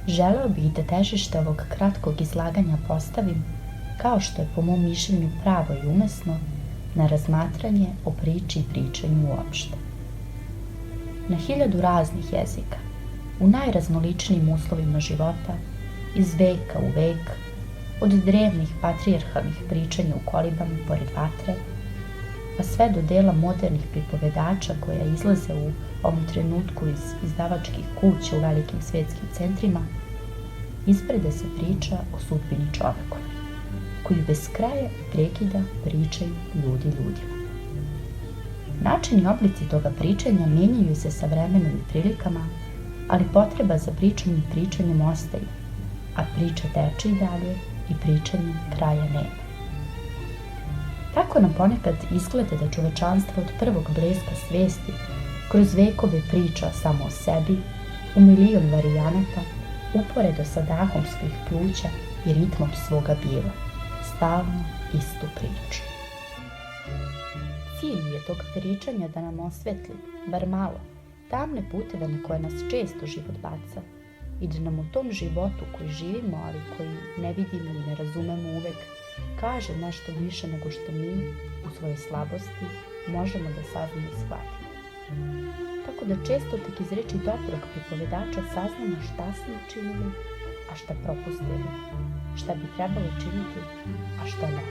Želeo bih da težište ovog kratkog izlaganja postavim, kao što je po mom mišljenju pravo i umesno, na razmatranje o priči i pričanju uopšte. Na 1000 raznih jezika, u najraznoličnijim uslovima života, iz veka u vek, od drevnih patrijarhalnih pričanja u kolibama pored vatre, pa sve do dela modernih pripovedača koja izlaze u ovom trenutku iz izdavačkih kuća u velikim svetskim centrima, isprede se priča o sudbini čoveku, koju bez kraja i prekida pričaju ljudi ljudima. Način i oblici toga pričanja menjaju se sa vremenom i prilikama, ali potreba za pričom i pričanjem ostaje, a priča teče i dalje i pričanjem kraja nema. Tako nam ponekad izgleda da čovečanstvo od prvog bleska svesti kroz vekove priča samo o sebi, u milion varijanata, uporedo sa dahom svojih pluća i ritmom svoga bila, stalno istu priču. Cilj je tog pričanja da nam osvetli, bar malo, tamne puteve na koje nas često život baca i da nam u tom životu koji živimo, ali koji ne vidimo i ne razumemo uvek, kaže nešto više nego što mi u svojoj slabosti možemo da saznamo i shvatimo. Tako da često tek iz reči dobrog pripovedača saznamo šta smo činili, a šta propustili, šta bi trebalo činiti, a šta ne.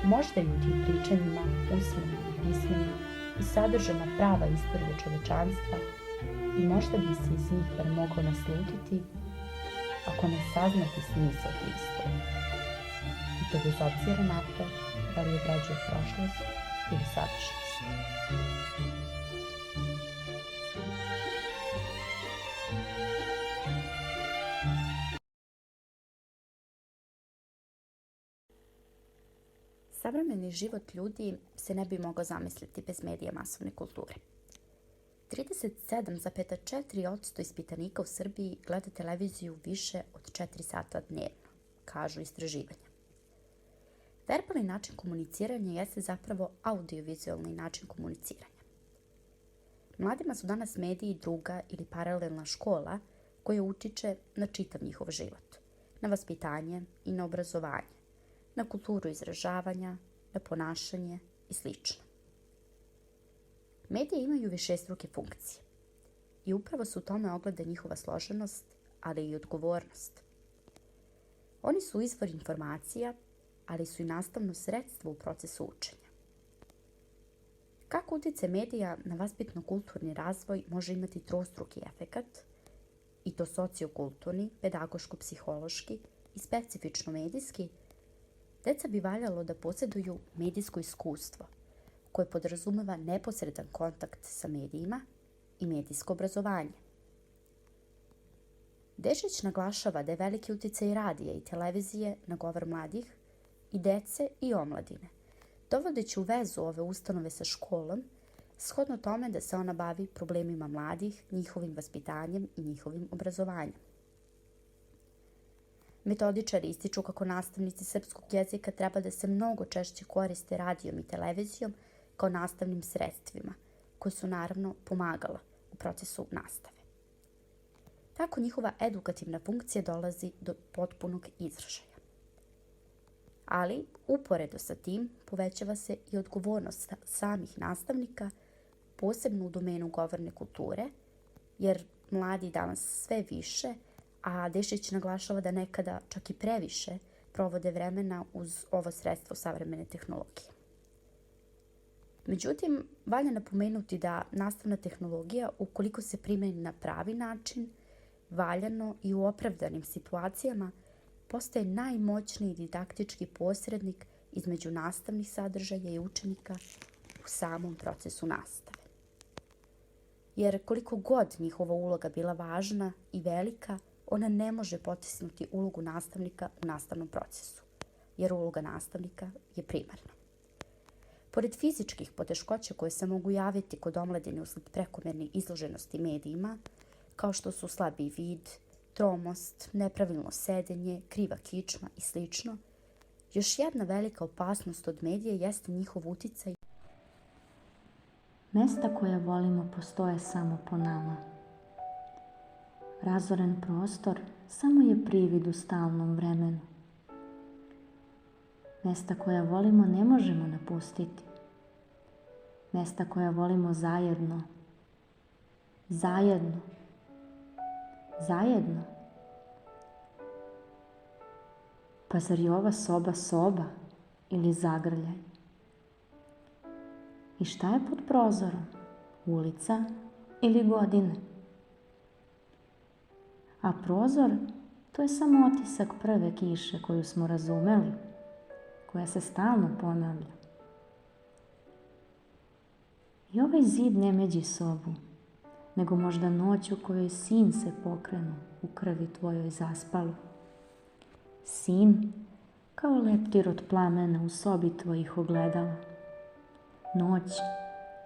Možda i u tim pričanjima, usmenim i pismenim, i sadržana prava istorija čovečanstva i možda bi se iz njih bar moglo naslutiti ako ne saznati smisao te istorije. I to bez obzira na to da li obrađuje prošlost ili sadašnjost. Savremeni život ljudi se ne bi mogao zamisliti bez medija masovne kulture. 37,4% ispitanika u Srbiji gleda televiziju više od 4 sata dnevno, kažu istraživanja. Verbalni način komuniciranja jeste zapravo audiovizualni način komuniciranja. Mladima su danas mediji druga ili paralelna škola koja utiče na čitav njihov život, na vaspitanje i na obrazovanje, na kulturu izražavanja, na ponašanje i sl. Mediji imaju višestruke funkcije i upravo se u tome ogleda njihova složenost, ali i odgovornost. Oni su izvor informacija, ali su i nastavno sredstvo u procesu učenja. Kako uticaj medija na vaspitno-kulturni razvoj može imati trostruki efekat, i to sociokulturni, pedagoško-psihološki i specifično medijski, deca bi valjalo da posjeduju medijsko iskustvo, koje podrazumeva neposredan kontakt sa medijima i medijsko obrazovanje. Dešić naglašava da je veliki uticaj radija i televizije na govor mladih i dece i omladine, dovodeći u vezu ove ustanove sa školom, shodno tome da se ona bavi problemima mladih, njihovim vaspitanjem i njihovim obrazovanjem. Metodičari ističu kako nastavnici srpskog jezika treba da se mnogo češće koriste radijom i televizijom kao nastavnim sredstvima, koje su naravno pomagala u procesu nastave. Tako njihova edukativna funkcija dolazi do potpunog izražaja. Ali, uporedo sa tim, povećava se i odgovornost samih nastavnika, posebno u domenu govorne kulture, jer mladi danas sve više, a Dešić naglašava da nekada čak i previše provode vremena uz ovo sredstvo savremene tehnologije. Međutim, valja napomenuti da nastavna tehnologija, ukoliko se primeni na pravi način, valjano i u opravdanim situacijama, postaje najmoćniji didaktički posrednik između nastavnih sadržaja i učenika u samom procesu nastave. Jer koliko god njihova uloga bila važna i velika, ona ne može potisnuti ulogu nastavnika u nastavnom procesu, jer uloga nastavnika je primarna. Pored fizičkih poteškoća koje se mogu javiti kod omladine usled prekomerne izloženosti medijima, kao što su slabiji vid, tromost, nepravilno sedenje, kriva kičma i sl., još jedna velika opasnost od medija jeste njihov uticaj. Mesta koja volimo postoje samo po nama. Razoren prostor samo je privid u stalnom vremenu. Mesta koja volimo ne možemo napustiti. Mesta koja volimo zajedno. Zajedno. Zajedno. Pa zar je ova soba soba ili zagrljaj? I šta je pod prozorom? Ulica ili godine? A prozor, to je samo otisak prve kiše koju smo razumeli, koja se stalno ponavlja. I ovaj zid ne međi sobu, nego možda noć u kojoj sin se pokrenu u krvi tvojoj zaspalu. Sin kao leptir od plamena u sobi tvojih ogledala. Noć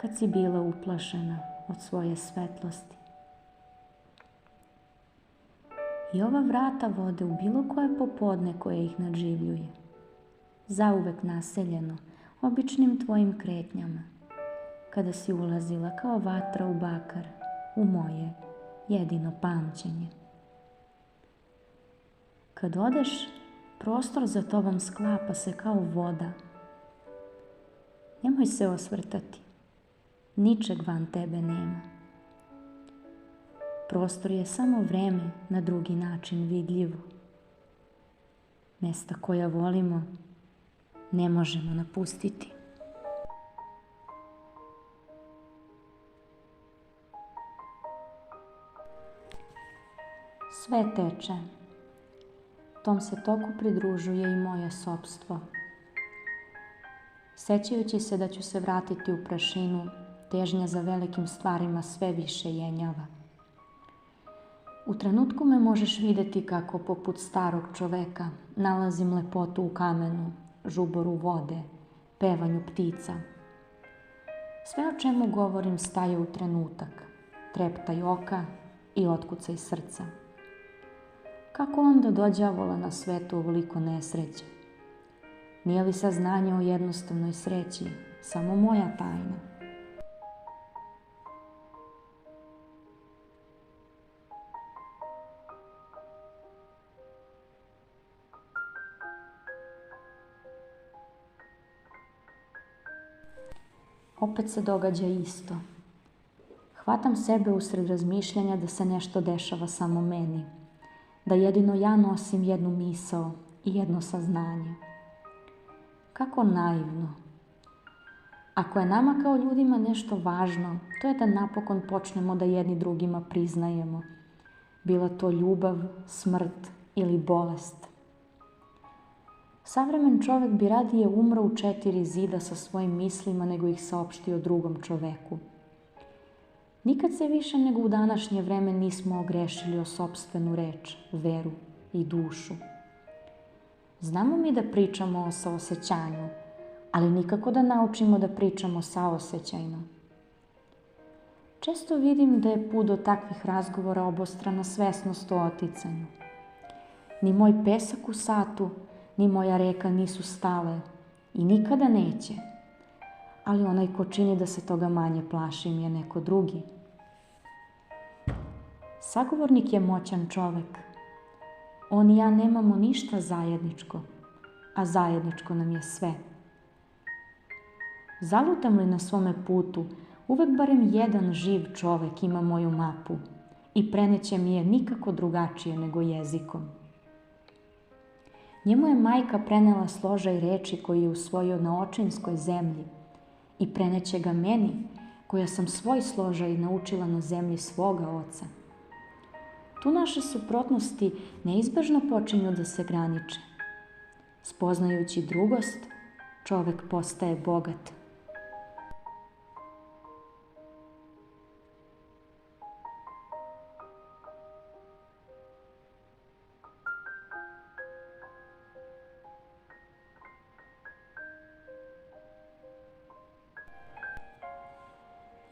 kad si bila uplašena od svoje svetlosti. I ova vrata vode u bilo koje popodne koje ih nadživljuje. Zauvek naseljeno običnim tvojim kretnjama, kada si ulazila kao vatra u bakar, u moje jedino pamćenje. Kad odeš, prostor za tobom sklapa se kao voda. Nemoj se osvrtati, ničeg van tebe nema. Prostor je samo vreme na drugi način vidljivo. Mesta koja volimo ne možemo napustiti. Sve teče. Tom se toku pridružuje i moje sopstvo. Sećajući se da ću se vratiti u prašinu, težnja za velikim stvarima sve više jenjava. U trenutku me možeš vidjeti kako poput starog čoveka nalazim lepotu u kamenu, žuboru vode, pevanju ptica. Sve o čemu govorim staje u trenutak, treptaj oka i otkucaj srca. Kako onda dođavola na svetu ovoliko nesreće? Nije li saznanje o jednostavnoj sreći samo moja tajna? Opet se događa isto. Hvatam sebe usred razmišljanja da se nešto dešava samo meni, da jedino ja nosim jednu misao i jedno saznanje. Kako naivno. Ako je nama kao ljudima nešto važno, to je da napokon počnemo da jedni drugima priznajemo. Bila to ljubav, smrt ili bolest. Savremen čovek bi radije umro u 4 zida sa svojim mislima nego ih saopštio drugom čoveku. Nikad se više nego u današnje vreme nismo ogrešili o sopstvenu reč, veru i dušu. Znamo mi da pričamo o saosećanju, ali nikako da naučimo da pričamo saosećajno. Često vidim da je put do takvih razgovora obostrana svesnost o oticanju. Ni moj pesak u satu, ni moja reka nisu stale i nikada neće. Ali onaj ko čini da se toga manje plašim je neko drugi. Sagovornik je moćan čovek. On i ja nemamo ništa zajedničko, a zajedničko nam je sve. Zalutam li na svome putu, uvek barem jedan živ čovek ima moju mapu i preneće mi je nikako drugačije nego jezikom. Njemu je majka prenela složaj reči koji je usvojio na očinskoj zemlji i preneće ga meni, koja sam svoj složaj naučila na zemlji svoga oca. Tu naše suprotnosti neizbežno počinju da se graniče. Spoznajući drugost, čovek postaje bogat.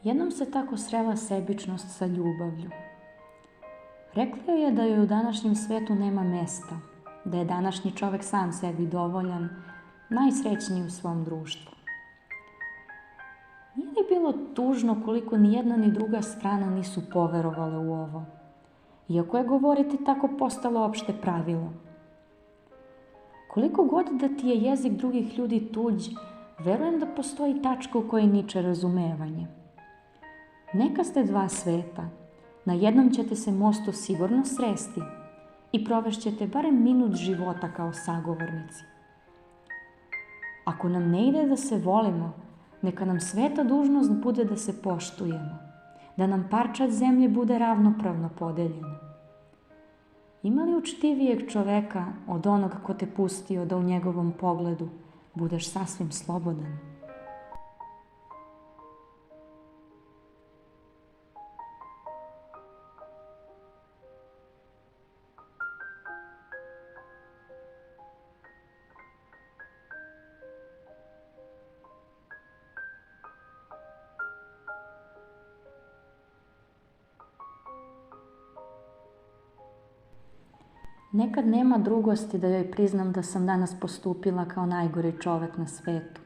Jednom se tako srela sebičnost sa ljubavlju. Rekla je da joj u današnjem svetu nema mesta, da je današnji čovek sam sebi dovoljan, najsrećniji u svom društvu. Nije li bilo tužno koliko ni jedna ni druga strana nisu poverovale u ovo? iako je govoriti tako postalo opšte pravilo. Koliko god da ti je jezik drugih ljudi tuđ, verujem da postoji tačka u kojoj niče razumevanje. Neka ste dva sveta, na jednom ćete se mostu sigurno sresti i provešćete barem minut života kao sagovornici. Ako nam ne ide da se volimo, neka nam sveta dužnost bude da se poštujemo, da nam parčad zemlje bude ravnopravno podeljeno. Ima li učtivijeg čoveka od onog ko te pustio da u njegovom pogledu budeš sasvim slobodan? Nekad nema drugosti da joj priznam da sam danas postupila kao najgori čovek na svetu.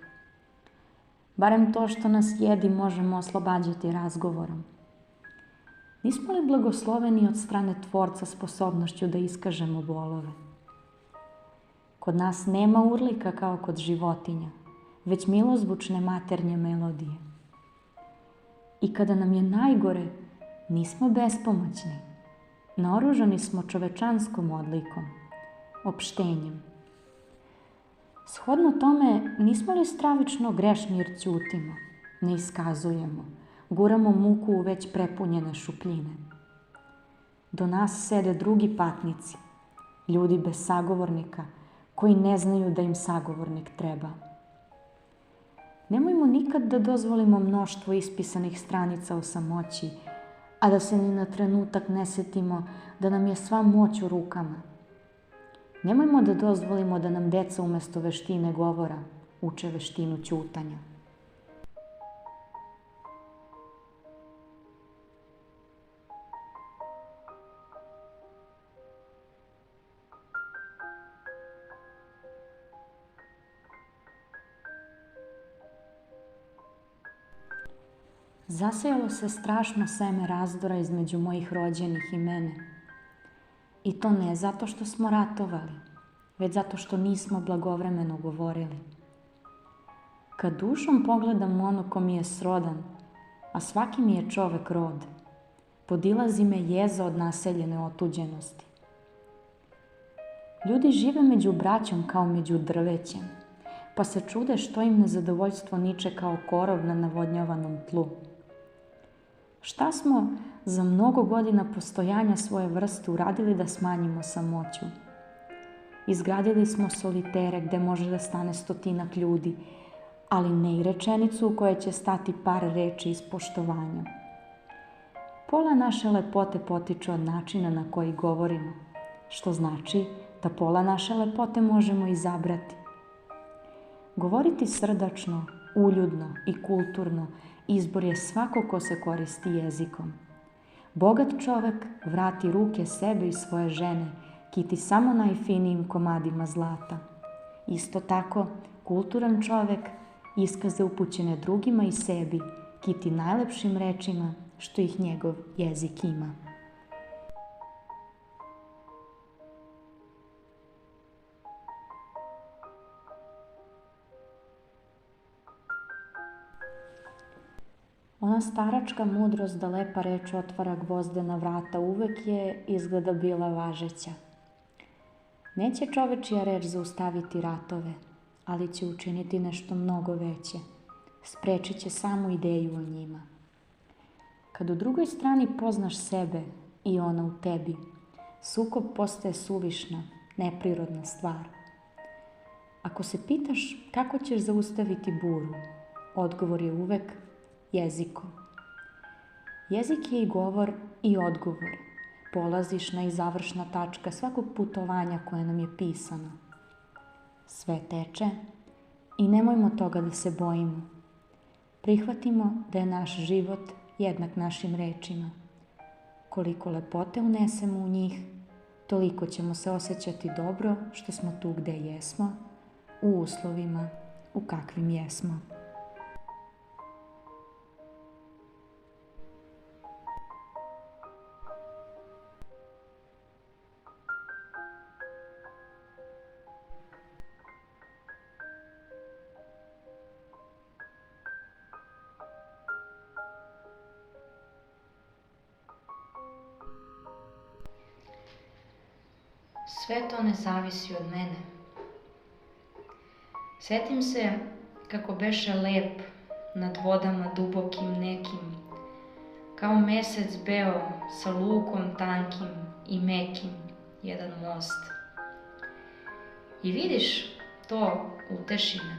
Barem to što nas jedi možemo oslobađati razgovorom. Nismo li blagosloveni od strane Tvorca sposobnošću da iskažemo bolove? Kod nas nema urlika kao kod životinja, već milozvučne maternje melodije. I kada nam je najgore, nismo bespomoćni. Naoružani smo čovečanskom odlikom, opštenjem. Shodno tome, nismo li stravično grešni jer ćutimo, ne iskazujemo, guramo muku u već prepunjene šupljine. Do nas sede drugi patnici, ljudi bez sagovornika, koji ne znaju da im sagovornik treba. Nemojmo nikad da dozvolimo mnoštvo ispisanih stranica o samoći, a da se ni na trenutak ne setimo da nam je sva moć u rukama. Nemojmo da dozvolimo da nam deca umesto veštine govora uče veštinu ćutanja. Zasejalo se strašno seme razdora između mojih rođenih i mene. I to ne zato što smo ratovali, već zato što nismo blagovremeno govorili. Kad dušom pogledam ono ko mi je srodan, a svaki mi je čovek rod, podilazi me jeza od naseljene otuđenosti. Ljudi žive među braćom kao među drvećem, pa se čude što im nezadovoljstvo niče kao korov na navodnjavanom tlu. Šta smo za mnogo godina postojanja svoje vrste uradili da smanjimo samoću? Izgradili smo solitere gde može da stane 100 ljudi, ali ne i rečenicu u kojoj će stati par reči iz poštovanja. Pola naše lepote potiče od načina na koji govorimo, što znači da pola naše lepote možemo izabrati. Govoriti srdačno, uljudno i kulturno izbor je svako ko se koristi jezikom. Bogat čovek vrati ruke sebe i svoje žene, kiti samo najfinijim komadima zlata. Isto tako, kulturan čovek iskaze upućene drugima i sebi, kiti najlepšim rečima što ih njegov jezik ima. Ona staračka mudrost da lepa reč otvara gvozdena vrata uvek je izgleda bila važeća. Neće čovečija reč zaustaviti ratove, ali će učiniti nešto mnogo veće. Sprečit će samu ideju o njima. Kad u drugoj strani poznaš sebe i ona u tebi, sukob postaje suvišna, neprirodna stvar. Ako se pitaš kako ćeš zaustaviti buru, odgovor je uvek jezikom. Jezik je i govor i odgovor, polazišna i završna tačka svakog putovanja koje nam je pisano. Sve teče i nemojmo toga da se bojimo. Prihvatimo da je naš život jednak našim rečima. Koliko lepote unesemo u njih, toliko ćemo se osjećati dobro što smo tu gde jesmo, u uslovima u kakvim jesmo. Sve to ne zavisi od mene. Setim se kako beše lep nad vodama dubokim nekim, kao mesec beo sa lukom tankim i mekim, jedan most. I vidiš, to uteši me.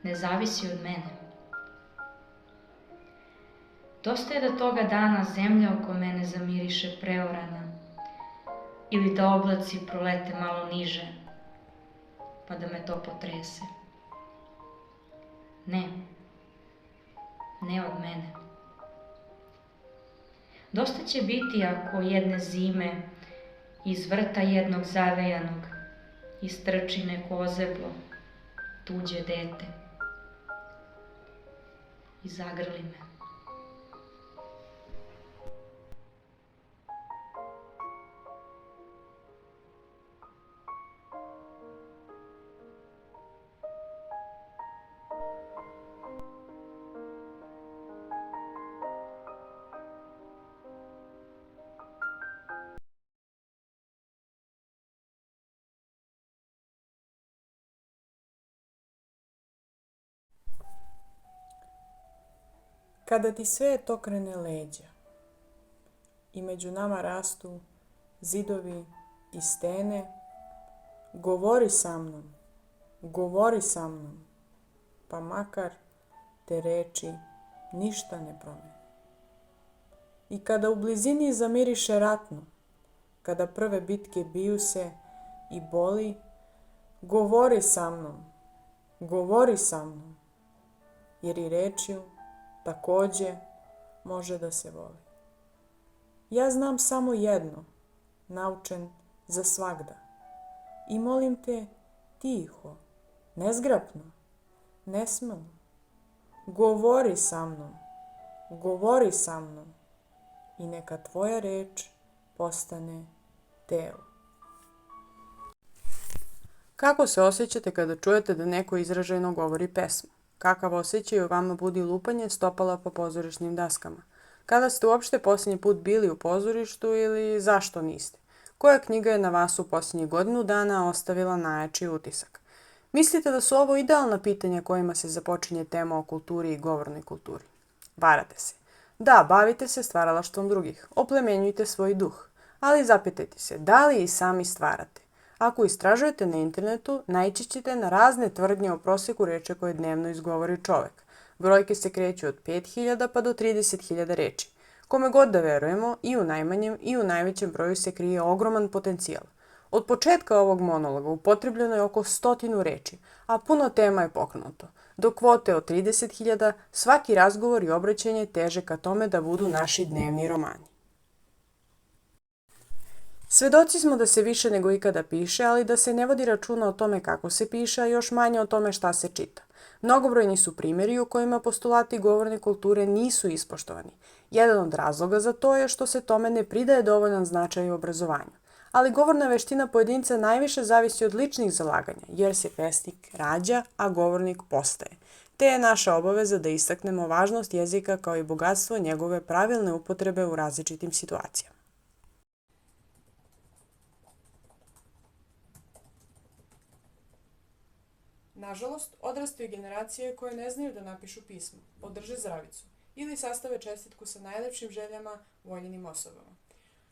Ne zavisi od mene. Dosta je da toga dana zemlja oko mene zamiriše preorana, ili da oblaci prolete malo niže, pa da me to potrese. Ne, ne od mene. Dosta će biti ako jedne zime iz vrta jednog zavejanog istrči neko ozeblo, tuđe dete i zagrli me. Kada ti sve okrene leđa i među nama rastu zidovi i stene, govori sa mnom, pa makar te reči ništa ne promene. I kada u blizini zamiriše ratno, kada prve bitke biju se i boli, govori sa mnom, jer i rečju takođe može da se voli. Ja znam samo jedno, naučen za svagda, i molim te tiho, nezgrapno, nesmelo, govori sa mnom i neka tvoja reč postane telo. Kako se osjećate kada čujete da neko izražajno govori pesmu? Kakav osjećaj u vama budi lupanje stopala po pozorišnim daskama? Kada ste uopšte posljednji put bili u pozorištu ili zašto niste? Koja knjiga je na vas u posljednjih godinu dana ostavila najjači utisak? Mislite da su ovo idealna pitanja kojima se započinje tema o kulturi i govornoj kulturi? Varate se. Da, bavite se stvaralaštvom drugih, oplemenjujte svoj duh, ali zapitajte se da li i sami stvarate. Ako istražujete na internetu, naići ćete na razne tvrdnje o proseku reči koje dnevno izgovori čovek. Brojke se kreću od 5.000 pa do 30.000 reči. Kome god da verujemo, i u najmanjem i u najvećem broju se krije ogroman potencijal. Od početka ovog monologa upotrebljeno je oko 100 reči, a puno tema je pokrenuto. Do kvote od 30.000 svaki razgovor i obraćanje teže ka tome da budu naši dnevni romani. Svedoci smo da se više nego ikada piše, ali da se ne vodi računa o tome kako se piše, a još manje o tome šta se čita. Mnogobrojni su primjeri u kojima postulati govorne kulture nisu ispoštovani. Jedan od razloga za to je što se tome ne pridaje dovoljan značaj u obrazovanju. Ali govorna veština pojedinca najviše zavisi od ličnih zalaganja, jer se pesnik rađa, a govornik postaje. Te je naša obaveza da istaknemo važnost jezika kao i bogatstvo njegove pravilne upotrebe u različitim situacijama. Nažalost, odrastaju generacije koje ne znaju da napišu pismo, održe zdravicu ili sastave čestitku sa najlepšim željama voljenim osobama.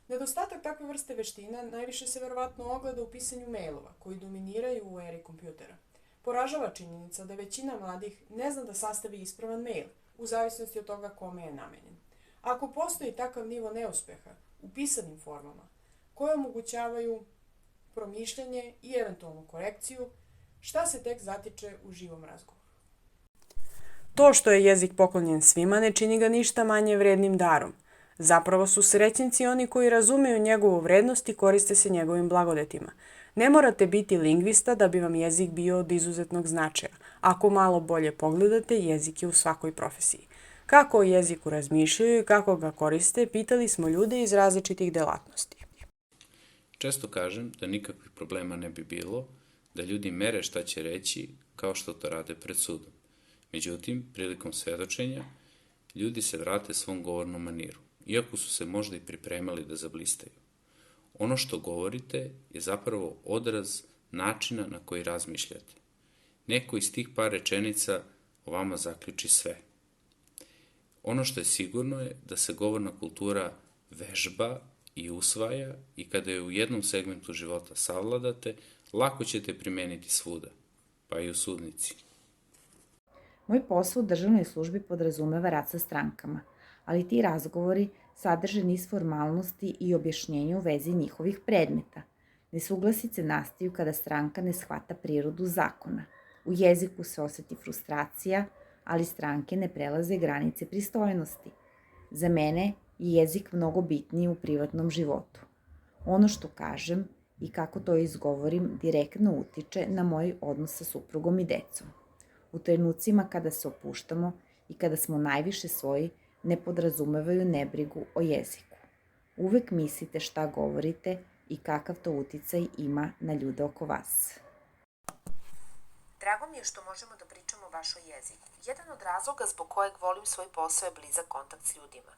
Nedostatak takve vrste veština najviše se verovatno ogleda u pisanju mailova koji dominiraju u eri kompjutera. Poražava činjenica da većina mladih ne zna da sastavi ispravan mail, u zavisnosti od toga kome je namenjen. Ako postoji takav nivo neuspeha u pisanim formama, koje omogućavaju promišljanje i eventualnu korekciju, šta se tek zatiče u živom razgovoru? To što je jezik poklonjen svima ne čini ga ništa manje vrednim darom. Zapravo su srećnici oni koji razumeju njegovu vrednost i koriste se njegovim blagodetima. Ne morate biti lingvista da bi vam jezik bio od izuzetnog značaja. Ako malo bolje pogledate, jezik je u svakoj profesiji. Kako o jeziku razmišljaju i kako ga koriste, pitali smo ljude iz različitih delatnosti. Često kažem da nikakvih problema ne bi bilo, da ljudi mere šta će reći kao što to rade pred sudom. Međutim, prilikom svedočenja, ljudi se vrate svom govornom maniru, iako su se možda i pripremali da zablistaju. Ono što govorite je zapravo odraz načina na koji razmišljate. Neko iz tih par rečenica o vama zaključi sve. Ono što je sigurno je da se govorna kultura vežba i usvaja i kada je u jednom segmentu života savladate, lako ćete primeniti svuda, pa i u sudnici. Moj posao u državnoj službi podrazumeva rad sa strankama, ali ti razgovori sadrže niz formalnosti i objašnjenja u vezi njihovih predmeta. Nesuglasice nastaju kada stranka ne shvata prirodu zakona. U jeziku se oseti frustracija, ali stranke ne prelaze granice pristojnosti. Za mene je jezik mnogo bitniji u privatnom životu. Ono što kažem i kako to izgovorim direktno utiče na moj odnos sa suprugom i decom. U trenucima kada se opuštamo i kada smo najviše svoji, ne podrazumevaju nebrigu o jeziku. Uvek mislite šta govorite i kakav to uticaj ima na ljude oko vas. Drago mi je što možemo da pričamo baš o jeziku. Jedan od razloga zbog kojeg volim svoj posao je blizak kontakt s ljudima.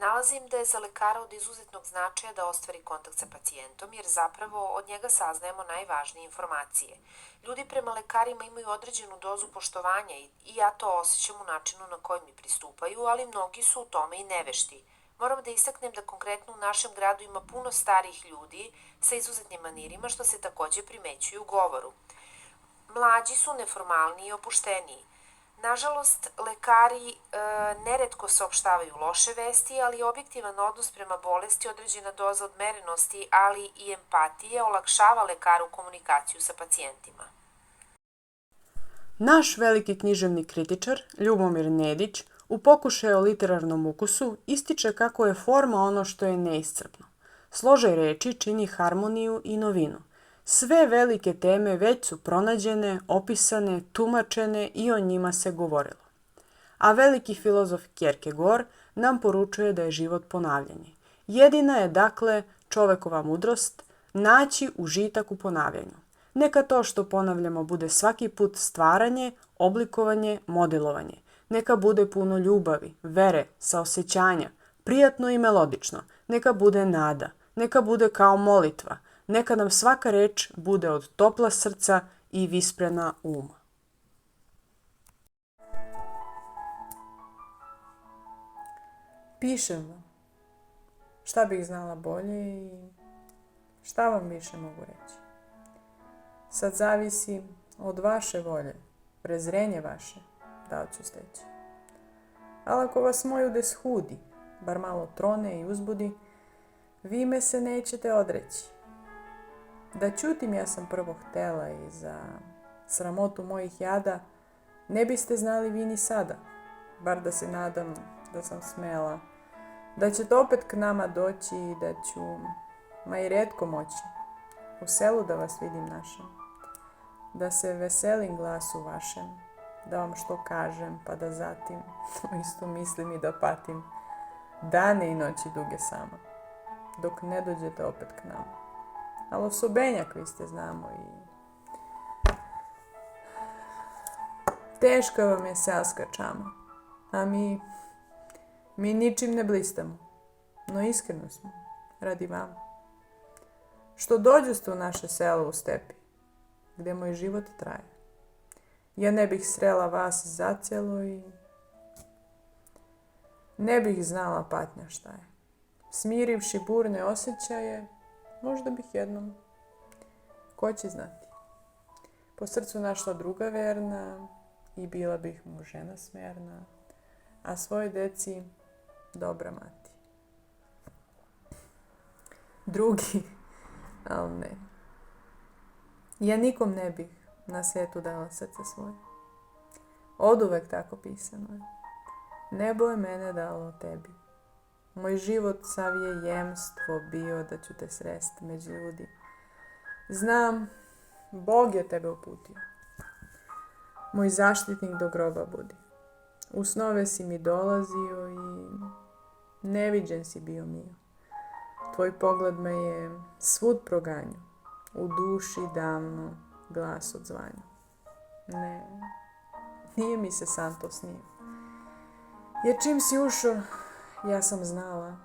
Nalazim da je za lekara od izuzetnog značaja da ostvari kontakt sa pacijentom, jer zapravo od njega saznajemo najvažnije informacije. Ljudi prema lekarima imaju određenu dozu poštovanja i ja to osjećam u načinu na koji mi pristupaju, ali mnogi su u tome i nevešti. Moram da istaknem da konkretno u našem gradu ima puno starih ljudi sa izuzetnim manirima, što se takođe primećuje u govoru. Mlađi su neformalniji i opušteniji. Nažalost, lekari neretko saopštavaju loše vesti, ali objektivan odnos prema bolesti, određena doza odmerenosti, ali i empatije olakšava lekaru komunikaciju sa pacijentima. Naš veliki književni kritičar, Ljubomir Nedić, u pokušaju o literarnom ukusu ističe kako je forma ono što je neiscrpno. Složaj reči čini harmoniju i novinu. Sve velike teme već su pronađene, opisane, tumačene i o njima se govorilo. A veliki filozof Kierkegaard nam poručuje da je život ponavljanje. Jedina je, dakle, čovekova mudrost naći užitak u ponavljanju. Neka to što ponavljamo bude svaki put stvaranje, oblikovanje, modelovanje. Neka bude puno ljubavi, vere, saosećanja, prijatno i melodično. Neka bude nada, neka bude kao molitva. Neka nam svaka reč bude od topla srca i visprena uma. Pišem vam. Šta bih znala bolje i šta vam više mogu reći. Sad zavisi od vaše volje, prezrenje vaše, da li ću steći. Ali ako vas moj udes hudi, bar malo trone i uzbudi, vi me se nećete odreći. Da ćutim ja sam prvo htela i za sramotu mojih jada ne biste znali vi ni sada, bar da se nadam da sam smela, da ćete opet k nama doći i da ću, ma i retko moći, u selu da vas vidim našem, da se veselim glasu vašem, da vam što kažem pa da zatim isto mislim i da patim dane i noći duge sama, dok ne dođete opet k nama. Ali osobenjak vi ste znamo i teška vam je selska čama, a mi ničim ne blistamo, no iskreno smo, radi vama. Što dođoste u naše selo u stepi, gde moj život traje. Ja ne bih srela vas zacijelo i ne bih znala patnja šta je. Smirivši burne osjećaje, možda bih jednom, ko će znati, po srcu našla druga verna i bila bih mu žena smerna, a svoj deci dobra mati. Drugi, ali ne. Ja nikom ne bih na svijetu dala srce svoje. Oduvek tako pisano je. Nebo je mene dalo tebi. Moj život sav je jemstvo bio da ću te sresti među ljudi. Znam, Bog je tebe uputio. Moj zaštitnik do groba budi. U snove si mi dolazio i neviđen si bio mio. Tvoj pogled me je svud proganjao. U duši davno glas odzvanjao. Ne, nije mi se san to snio. Jer čim si ušao, ja sam znala,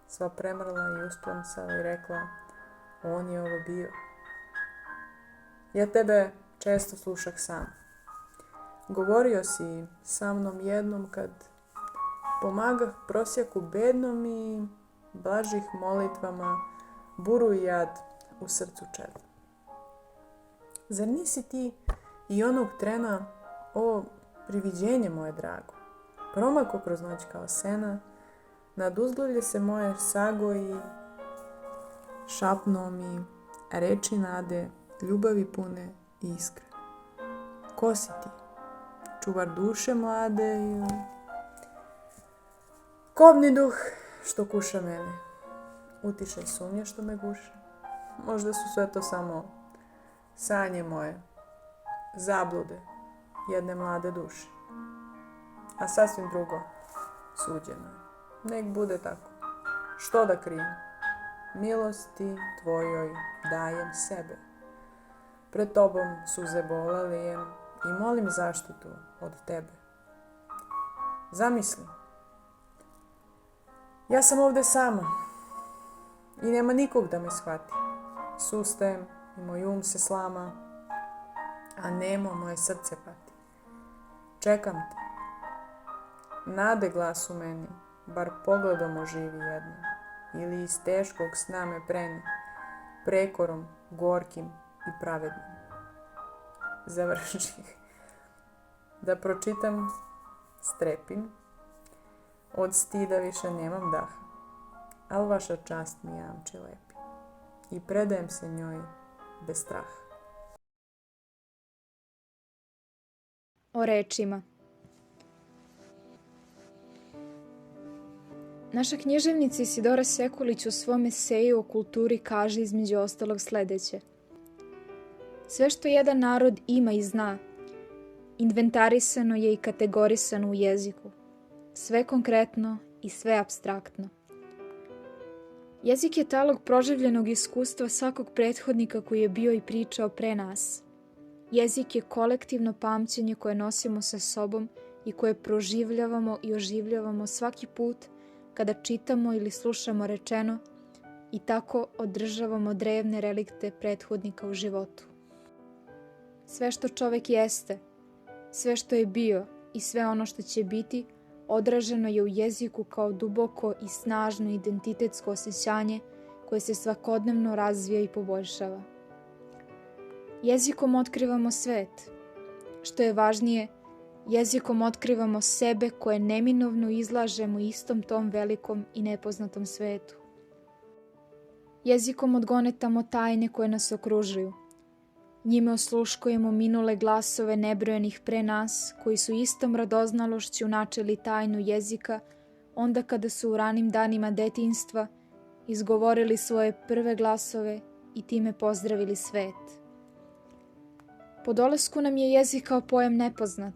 sva premrla i usplansala i rekla, on je ovo bio. Ja tebe često slušah sam. Govorio si sa mnom jednom kad pomagah prosjaku bednom i blažih molitvama buru i jad u srcu čeda. Zar nisi ti i onog trena, o priviđenje moje drago, promako kroz noć kao sena, nad uzglavlje se moje sago i šapnuo mi reči nade, ljubavi pune i iskrene. Ko si ti? Čuvar duše mlade ili kobni duh što kuša mene? Utišaj sumnje što me guše. Možda su sve to samo sanje moje, zablude jedne mlade duše. A sasvim drugo suđeno. Nek bude tako. Što da krijem? Milosti tvojoj dajem sebe. Pred tobom suze bole lijem i molim zaštitu od tebe. Zamisli. Ja sam ovde sama i nema nikog da me shvati. Sustajem i moj um se slama, a nemo moje srce pati. Čekam te. Nade glas u meni, bar pogledom oživi jednom, ili iz teškog sna me preni, prekorom, gorkim i pravednim. Završih. Da pročitam, strepim, od stida više nemam daha, al vaša čast mi jamči lepi i predajem se njoj bez straha. O rečima. Naša književnica Isidora Sekulić u svom eseju o kulturi kaže između ostalog sledeće. Sve što jedan narod ima i zna, inventarisano je i kategorisano u jeziku. Sve konkretno i sve apstraktno. Jezik je talog proživljenog iskustva svakog prethodnika koji je bio i pričao pre nas. Jezik je kolektivno pamćenje koje nosimo sa sobom i koje proživljavamo i oživljavamo svaki put kada čitamo ili slušamo rečeno i tako održavamo drevne relikte prethodnika u životu. Sve što čovek jeste, sve što je bio i sve ono što će biti odraženo je u jeziku kao duboko i snažno identitetsko osjećanje koje se svakodnevno razvija i poboljšava. Jezikom otkrivamo svet. Što je važnije, jezikom otkrivamo sebe koje neminovno izlažemo istom tom velikom i nepoznatom svetu. Jezikom odgonetamo tajne koje nas okružuju. Njime osluškujemo minule glasove nebrojenih pre nas, koji su istom radoznalošću načeli tajnu jezika, onda kada su u ranim danima detinjstva izgovorili svoje prve glasove i time pozdravili svet. Po dolasku nam je jezik kao pojam nepoznat.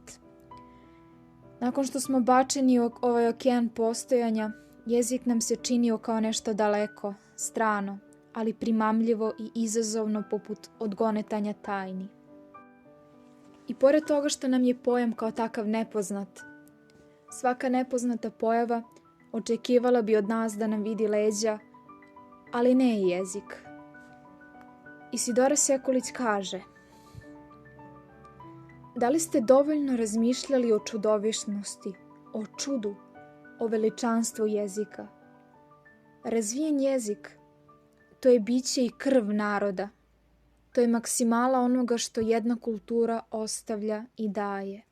Nakon što smo bačeni u ovaj okean postojanja, jezik nam se činio kao nešto daleko, strano, ali primamljivo i izazovno poput odgonetanja tajni. I pored toga što nam je pojam kao takav nepoznat, svaka nepoznata pojava očekivala bi od nas da nam vidi leđa, ali ne i jezik. Isidora Sekulić kaže: da li ste dovoljno razmišljali o čudovišnosti, o čudu, o veličanstvu jezika? Razvijen jezik, to je biće i krv naroda. To je maksimala onoga što jedna kultura ostavlja i daje.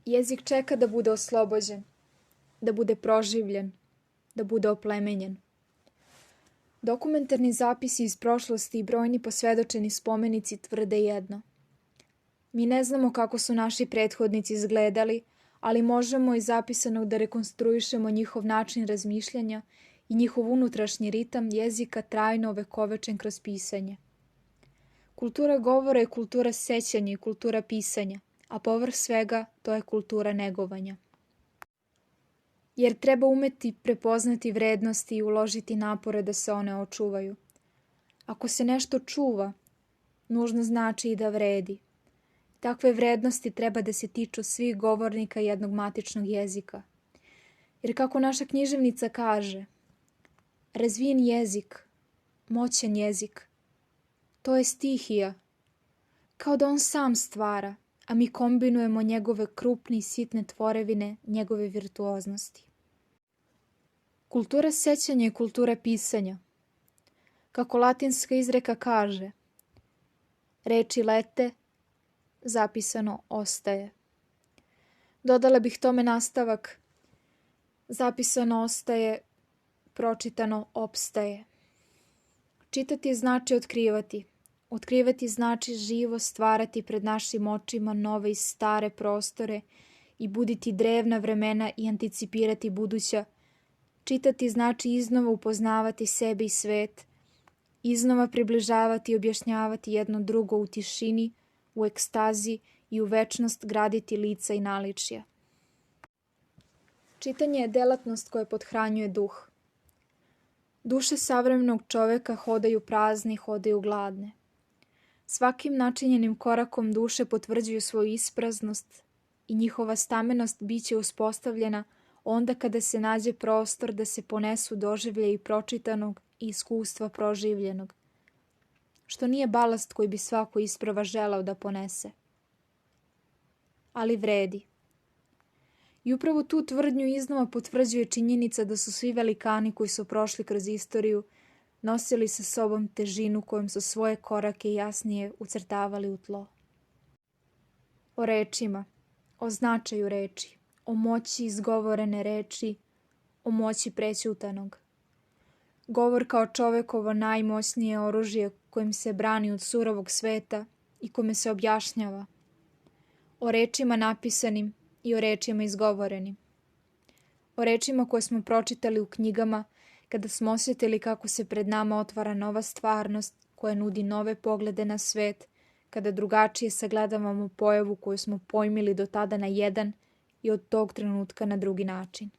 Jezik čeka da bude oslobođen, da bude proživljen, da bude oplemenjen. Dokumentarni zapisi iz prošlosti i brojni posvedočeni spomenici tvrde jedno. Mi ne znamo kako su naši prethodnici izgledali, ali možemo iz zapisanog da rekonstruišemo njihov način razmišljanja i njihov unutrašnji ritam jezika trajno ovekovečen kroz pisanje. Kultura govora je kultura sećanja i kultura pisanja, a povrh svega to je kultura negovanja. Jer treba umeti prepoznati vrednosti i uložiti napore da se one očuvaju. Ako se nešto čuva, nužno znači i da vredi. Takve vrednosti treba da se tiču svih govornika jednog matičnog jezika. Jer kako naša književnica kaže, razvijen jezik, moćan jezik. To je stihija. Kao da on sam stvara, a mi kombinujemo njegove krupne i sitne tvorevine, njegove virtuoznosti. Kultura sećanja je kultura pisanja. Kako latinska izreka kaže, reči lete, zapisano ostaje. Dodala bih tome nastavak, zapisano ostaje, pročitano opstaje. Čitati znači otkrivati. Otkrivati znači živo stvarati pred našim očima nove i stare prostore i buditi drevna vremena i anticipirati buduća. Čitati znači iznova upoznavati sebe i svet, iznova približavati i objašnjavati jedno drugo u tišini, u ekstazi i u večnost graditi lica i naličja. Čitanje je delatnost koja pothranjuje duh. Duše savremenog čoveka hodaju prazni, hodaju gladne. Svakim načinjenim korakom duše potvrđuju svoju ispraznost i njihova stamenost biće uspostavljena onda kada se nađe prostor da se ponesu doživlje i pročitanog i iskustva proživljenog, što nije balast koji bi svako isprava želao da ponese. Ali vredi. I upravo tu tvrdnju iznova potvrđuje činjenica da su svi velikani koji su prošli kroz istoriju nosili sa sobom težinu kojom su svoje korake jasnije ucrtavali u tlo. O rečima, o značaju reči, o moći izgovorene reči, o moći prećutanog. Govor kao čovekovo najmoćnije oružje kojim se brani od surovog sveta i kome se objašnjava. O rečima napisanim i o rečima izgovorenim. O rečima koje smo pročitali u knjigama kada smo osjetili kako se pred nama otvara nova stvarnost koja nudi nove poglede na svet, kada drugačije sagledavamo pojavu koju smo pojmili do tada na jedan i od tog trenutka na drugi način.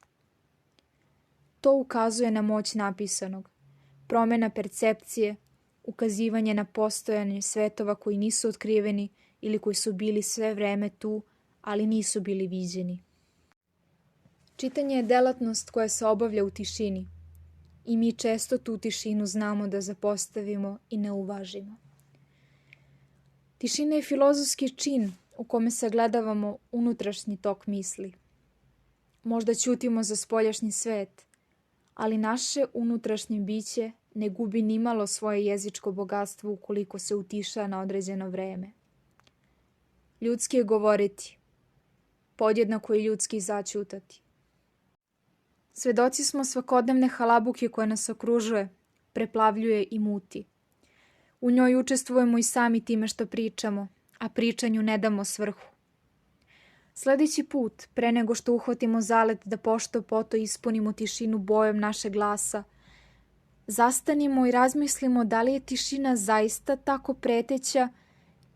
To ukazuje na moć napisanog, promjena percepcije, ukazivanje na postojanje svetova koji nisu otkriveni ili koji su bili sve vreme tu, ali nisu bili viđeni. Čitanje je delatnost koja se obavlja u tišini i mi često tu tišinu znamo da zapostavimo i ne uvažimo. Tišina je filozofski čin u kome sagledavamo unutrašnji tok misli. Možda ćutimo za spoljašnji svet, ali naše unutrašnje biće ne gubi nimalo svoje jezičko bogatstvo ukoliko se utiša na određeno vreme. Ljudski je govoriti, podjednako je ljudski začutati. Svedoci smo svakodnevne halabuke koja nas okružuje, preplavljuje i muti. U njoj učestvujemo i sami time što pričamo, a pričanju ne damo svrhu. Sljedeći put, pre nego što uhvatimo zalet da pošto poto ispunimo tišinu bojom našeg glasa, zastanimo i razmislimo da li je tišina zaista tako preteća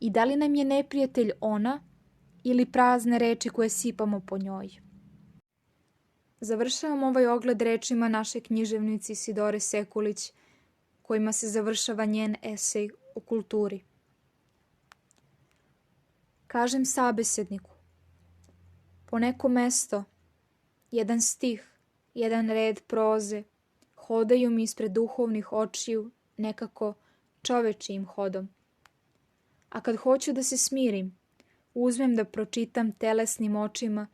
i da li nam je neprijatelj ona ili prazne reči koje sipamo po njoj. Završavam ovaj ogled rečima naše književnici Isidore Sekulić, kojima se završava njen esej o kulturi. Kažem sabesedniku, po neko mesto, jedan stih, jedan red proze, hodaju mi ispred duhovnih očiju nekako čovečijim hodom. A kad hoću da se smirim, uzmem da pročitam telesnim očima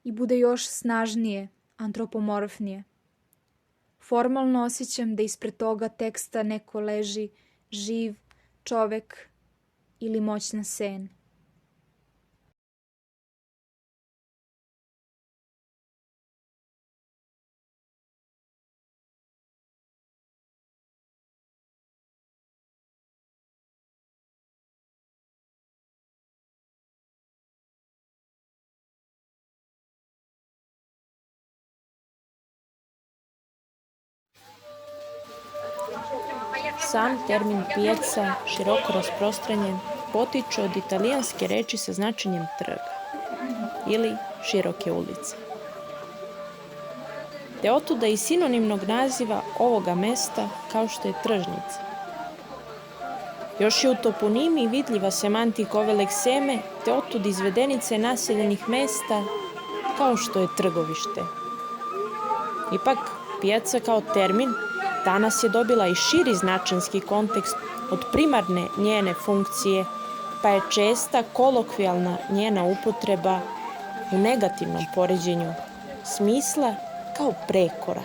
i bude još snažnije, antropomorfnije. Formalno osjećam da ispred toga teksta neko leži živ čovek ili moćna sen. Sam termin pijaca, široko rasprostranjen, potiče od italijanske reči sa značenjem trga ili široke ulice. Te otuda i sinonimnog naziva ovoga mesta kao što je tržnica. Još je u toponimi vidljiva semantika ove lekseme, te otud izvedenice naseljenih mesta kao što je trgovište. Ipak, pijaca kao termin danas je dobila i širi značenski kontekst od primarne njene funkcije, pa je česta kolokvijalna njena upotreba u negativnom poređenju smisla kao prekora.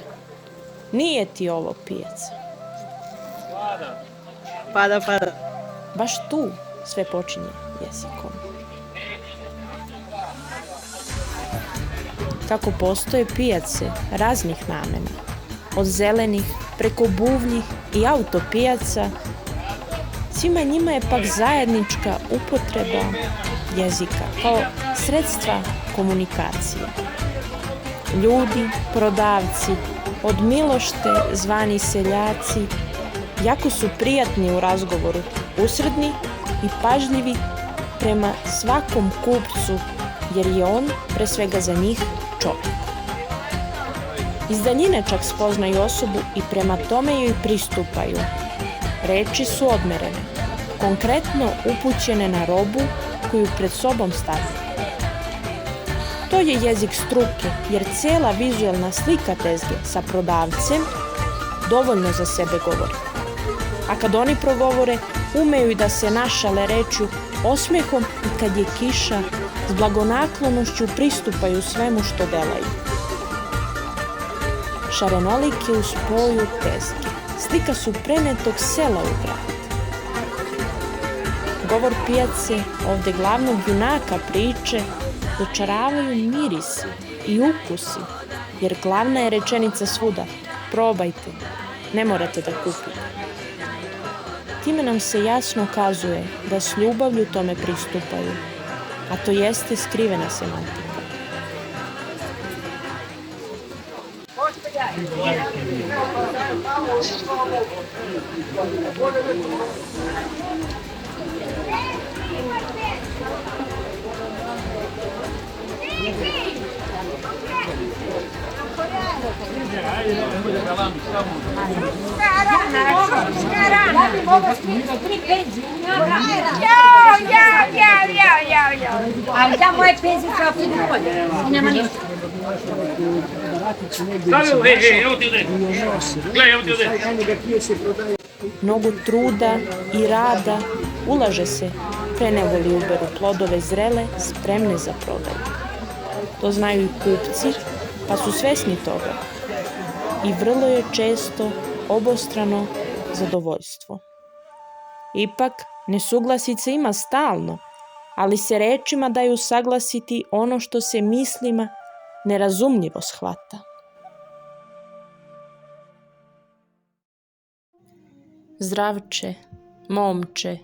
Nije ti ovo pijaca. Pada. Baš tu sve počinje jezikom. Kako postoje pijace raznih namena, od zelenih preko buvljih i autopijaca, svima njima je pak zajednička upotreba jezika kao sredstva komunikacije. Ljudi, prodavci, od milošte zvani seljaci, jako su prijatni u razgovoru, usredni i pažljivi prema svakom kupcu, jer je on pre svega za njih čovjek. Iz daljine čak spoznaju osobu i prema tome joj pristupaju. Reči su odmerene, konkretno upućene na robu koju pred sobom stavljaju. To je jezik struke, jer cijela vizuelna slika tezge sa prodavcem dovoljno za sebe govori. A kad oni progovore, umeju i da se našale rečju osmehom i kad je kiša, s blagonaklonošću pristupaju svemu što delaju. Šarenoliki u spoju tezge, slika su prenetog sela u grad. Govor pijace, ovde glavnog junaka priče, dočaravaju mirisi i ukusi, jer glavna je rečenica svuda: probajte, ne morate da kupite. Time nam se jasno kazuje da s ljubavlju tome pristupaju, a to jeste skrivena semantika. Ali da moje penzije kao polje i nema ništa. Mnogo truda i rada ulaže se pre nego li uberu plodove zrele, spremne za prodaju. To znaju i kupci, pa su svesni toga. I vrlo je često obostrano zadovoljstvo. Ipak, nesuglasice ima stalno, ali se rečima daju saglasiti ono što se mislima nerazumljivo shvata. Zdravče, momče,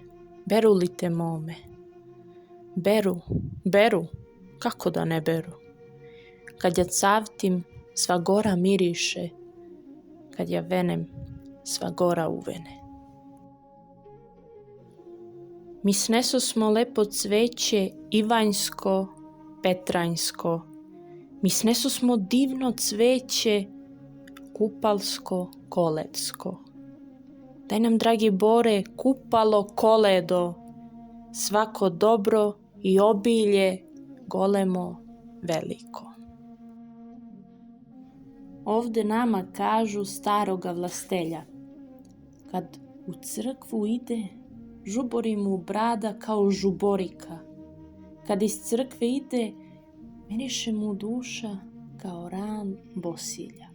beru li te mome? Beru, kako da ne beru? Kad ja cavtim, sva gora miriše, kad ja venem, sva gora uvene. Mi snesosmo lepo cveće ivanjsko, petranjsko, mi snesosmo divno cveće kupalsko, koledsko. Daj nam, dragi Bore, kupalo koledo, svako dobro i obilje, golemo, veliko. Ovde nama kažu staroga vlastelja: kad u crkvu ide, žubori mu brada kao žuborika. Kad iz crkve ide, miriše mu duša kao ran bosiljak.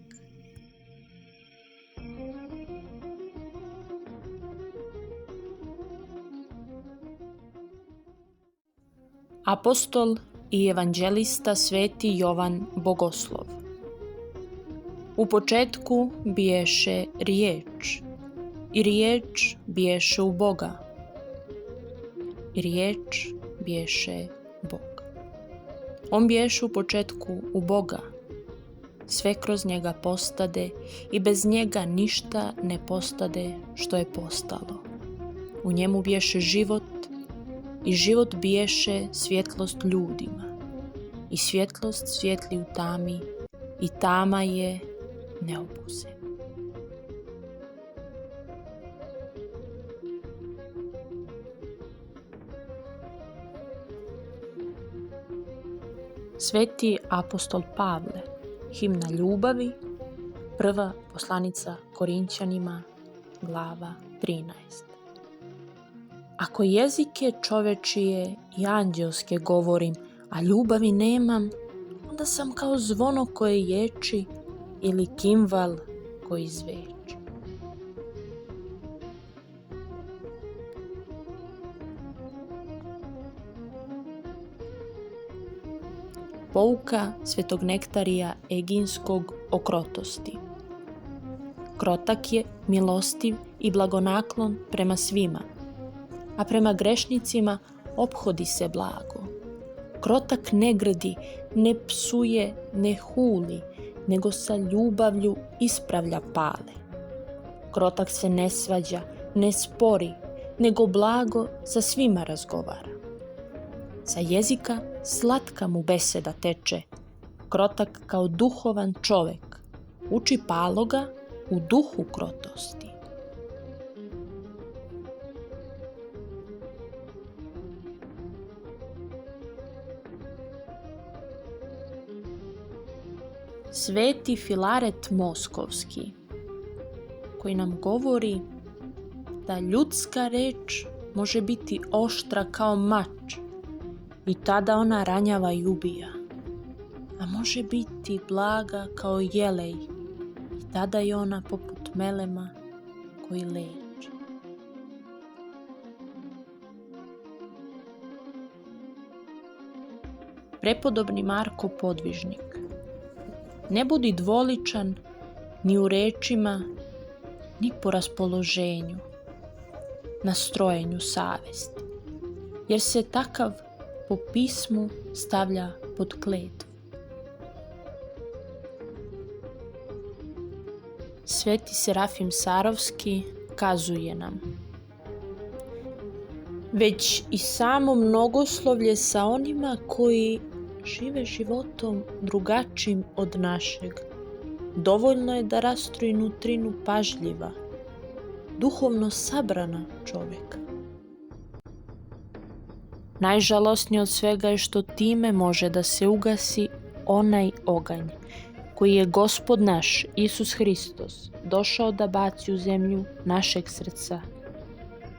Apostol i evanđelista Sveti Jovan Bogoslov. U početku biješe riječ, i riječ biješe u Boga, i riječ biješe Bog. On biješe u početku u Boga, sve kroz njega postade i bez njega ništa ne postade što je postalo. U njemu biješe život i život biješe svjetlost ljudima i svjetlost svijetli u tami i tama je ne obuze. Sveti apostol Pavle, himna ljubavi, Prva poslanica Korinćanima, glava 13. Ako jezike čovečije i anđelske govorim, a ljubavi nemam, onda sam kao zvono koje ječi ili kimval koji zveči. Pouka svetog Nektarija Eginskog o krotosti. Krotak je, milostiv i blagonaklon prema svima, a prema grešnicima ophodi se blago. Krotak ne grdi, ne psuje, ne huli, nego sa ljubavlju ispravlja pale. Krotak se ne svađa, ne spori, nego blago sa svima razgovara. Sa jezika slatka mu beseda teče, krotak kao duhovan čovek, uči paloga u duhu krotosti. Sveti Filaret Moskovski, koji nam govori da ljudska reč može biti oštra kao mač i tada ona ranjava i ubija, a može biti blaga kao jelej i tada je ona poput melema koji leči. Prepodobni Marko Podvižnik: ne budi dvoličan ni u rečima, ni po raspoloženju, nastrojenju savesti, jer se takav po pismu stavlja pod kletvu. Sveti Serafim Sarovski kazuje nam: već i samo mnogoslovlje sa onima koji žive životom drugačijim od našeg dovoljno je da rastroji nutrinu pažljiva, duhovno sabrana čovjeka. Najžalosnije od svega je što time može da se ugasi onaj oganj koji je Gospod naš Isus Hristos došao da baci u zemlju našeg srca,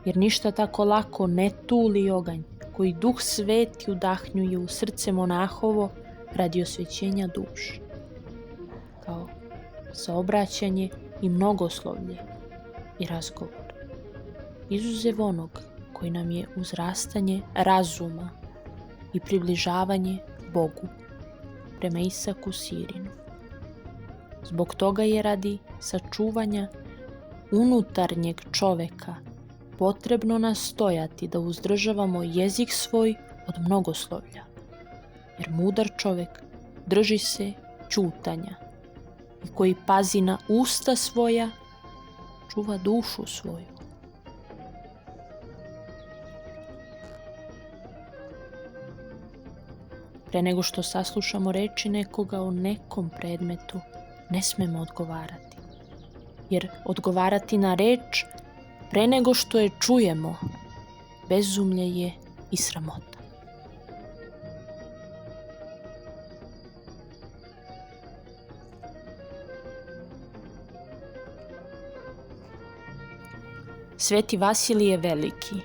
jer ništa tako lako ne tuli oganj koji Duh Sveti udahnjuje u srce monahovo radi osvećenja duše, kao saobraćanje i mnogoslovlje i razgovor, izuzev onog koji nam je uzrastanje razuma i približavanje Bogu prema Isaku Sirinu. Zbog toga je radi sačuvanja unutarnjeg čoveka potrebno nastojati da uzdržavamo jezik svoj od mnogoslovlja, jer mudar čovek drži se ćutanja i koji pazi na usta svoja čuva dušu svoju. Pre nego što saslušamo reči nekoga o nekom predmetu, ne smemo odgovarati, jer odgovarati na reč pre nego što je čujemo, bezumlje je i sramota. Sveti Vasilije Veliki: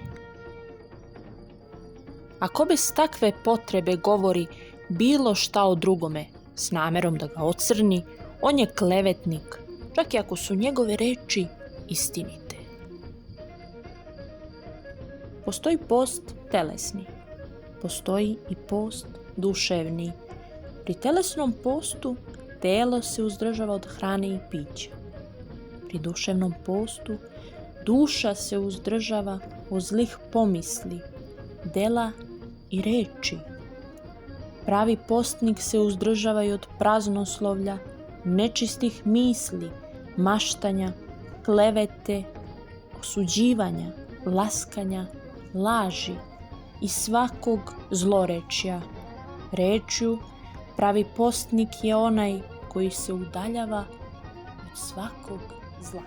ako bez takve potrebe govori bilo šta o drugome s namerom da ga ocrni, on je klevetnik, čak i ako su njegove reči istinite. Postoji post telesni, postoji i post duševni. Pri telesnom postu telo se uzdržava od hrane i pića. Pri duševnom postu duša se uzdržava od zlih pomisli, dela i reči. Pravi postnik se uzdržava i od praznoslovlja, nečistih misli, maštanja, klevete, osuđivanja, laskanja, laži i svakog zlorečja. Rečju, pravi postnik je onaj koji se udaljava od svakog zla.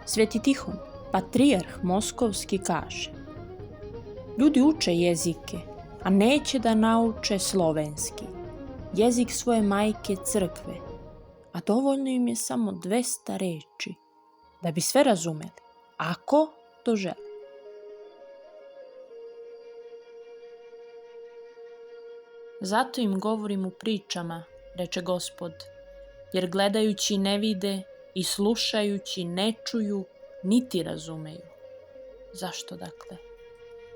Sveti Tihon, patrijarh moskovski, kaže: ljudi uče jezike, a neće da nauče slovenski, jezik svoje majke crkve, a dovoljno im je samo 200 reči da bi sve razumeli, ako to žele. Zato im govorim u pričama, reče Gospod, jer gledajući ne vide i slušajući ne čuju, niti razumeju. Zašto dakle?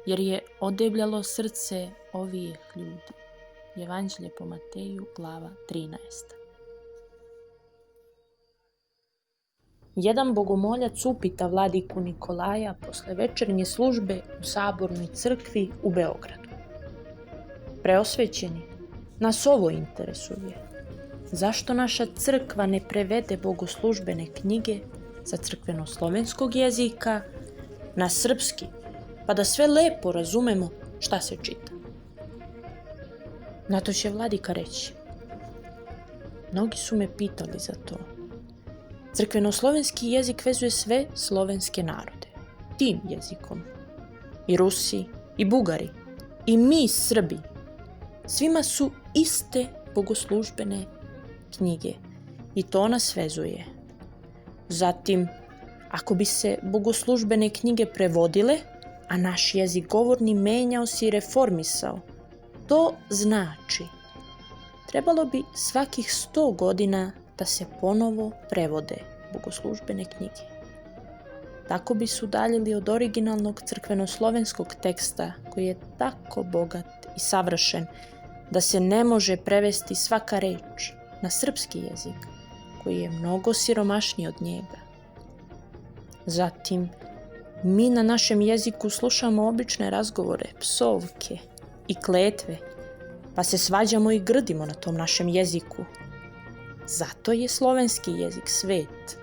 Jer je odebljalo srce ovih ljudi. Evanđelje po Mateju, glava 13. Jedan bogomoljac upita vladiku Nikolaja posle večernje službe u Sabornoj crkvi u Beogradu. Preosvećeni, nas ovo interesuje. Zašto naša crkva ne prevede bogoslužbene knjige sa crkveno-slovenskog jezika na srpski, pa da sve lepo razumemo šta se čita? Na to će vladika reći: mnogi su me pitali za to. Crkveno-slovenski jezik vezuje sve slovenske narode. Tim jezikom. I Rusi, i Bugari, i mi Srbi. Svima su iste bogoslužbene knjige i to nas vezuje. Zatim, ako bi se bogoslužbene knjige prevodile, a naš jezik govorni menjao se i reformisao, to znači trebalo bi svakih 100 godina da se ponovo prevode bogoslužbene knjige. Tako bi se udaljili od originalnog crkveno-slovenskog teksta koji je tako bogat i savršen da se ne može prevesti svaka reč na srpski jezik koji je mnogo siromašniji od njega. Zatim, mi na našem jeziku slušamo obične razgovore, psovke i kletve, pa se svađamo i grdimo na tom našem jeziku. Zato je slovenski jezik svet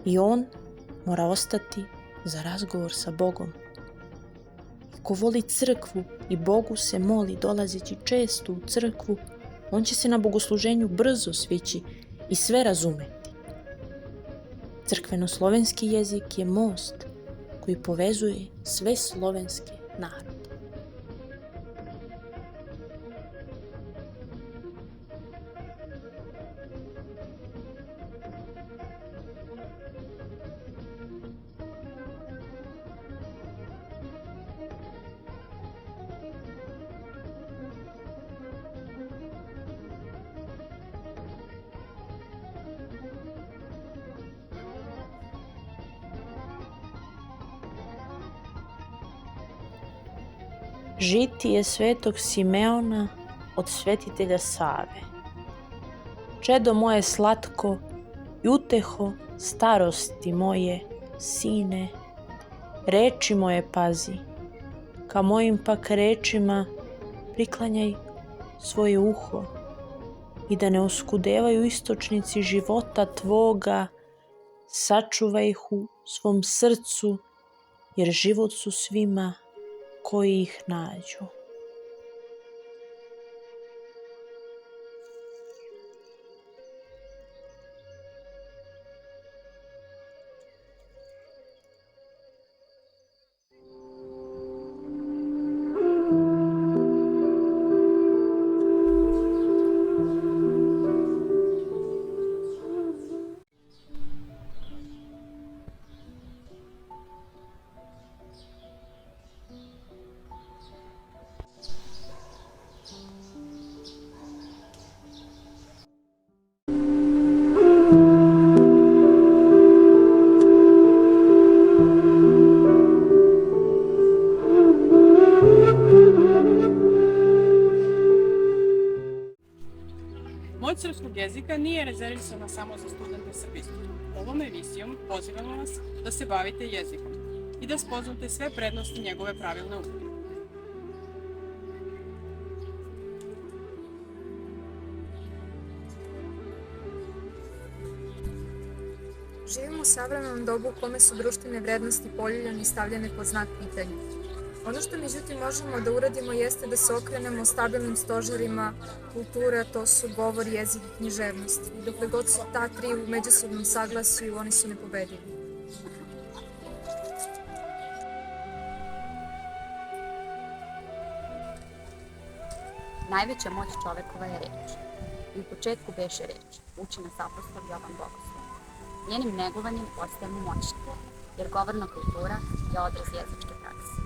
i on mora ostati za razgovor sa Bogom. Ko voli crkvu i Bogu se moli dolazeći često u crkvu, on će se na bogosluženju brzo svići i sve razumeti. Crkveno-slovenski jezik je most koji povezuje sve slovenske narode. Žitije svetog Simeona od svetitelja Save. Čedo moje slatko i uteho starosti moje, sine, reči moje pazi, ka mojim pak rečima priklanjaj svoje uho i da ne oskudevaju istočnici života tvoga, sačuvaj ih u svom srcu, jer život su svima koji ih nađu. Moć srpskog jezika nije rezervisana samo za studente srpistike. Ovom emisijom pozivamo vas da se bavite jezikom i da spoznate sve prednosti njegove pravilne upotrebe. Živimo u savremenom dobu u kome su društvene vrednosti poljuljane i stavljene pod znak pitanja. Ono što međutim možemo da uradimo jeste da se okrenemo stabilnim stožerima kulture, a to su govor, jezik i književnost. I dokle god su ta tri u međusobnom saglasju, oni su nepobedivi. Najveća moć čovekova je reč. I u početku beše reč, uči nas apostol Jovan Bogoslov. Njenim negovanjem postajemo moćni, jer govorna kultura je odraz jezičke prakse.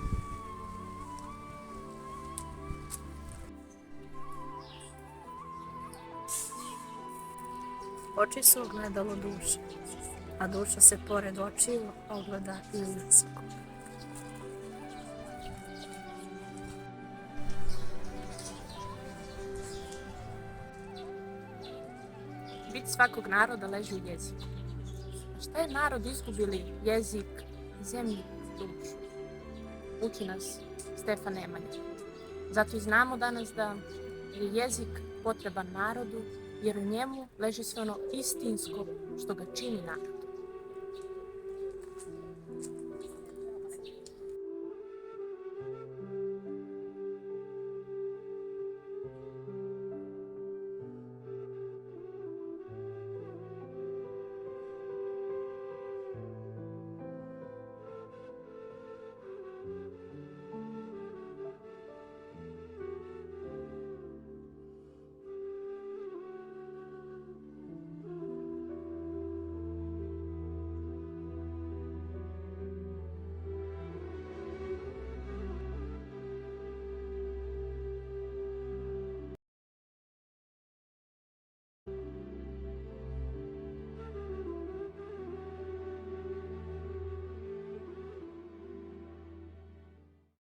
Oči su ogledalo duše, a duša se pored očiju ogleda i u jeziku. Bit svakog naroda leži u jeziku. A šta je narod izgubili jezik, zemlju, dušu? Uči nas Stefan Nemanja. Zato i znamo danas da je jezik potreban narodu, jer u njemu leži sve ono istinsko što ga čini narod.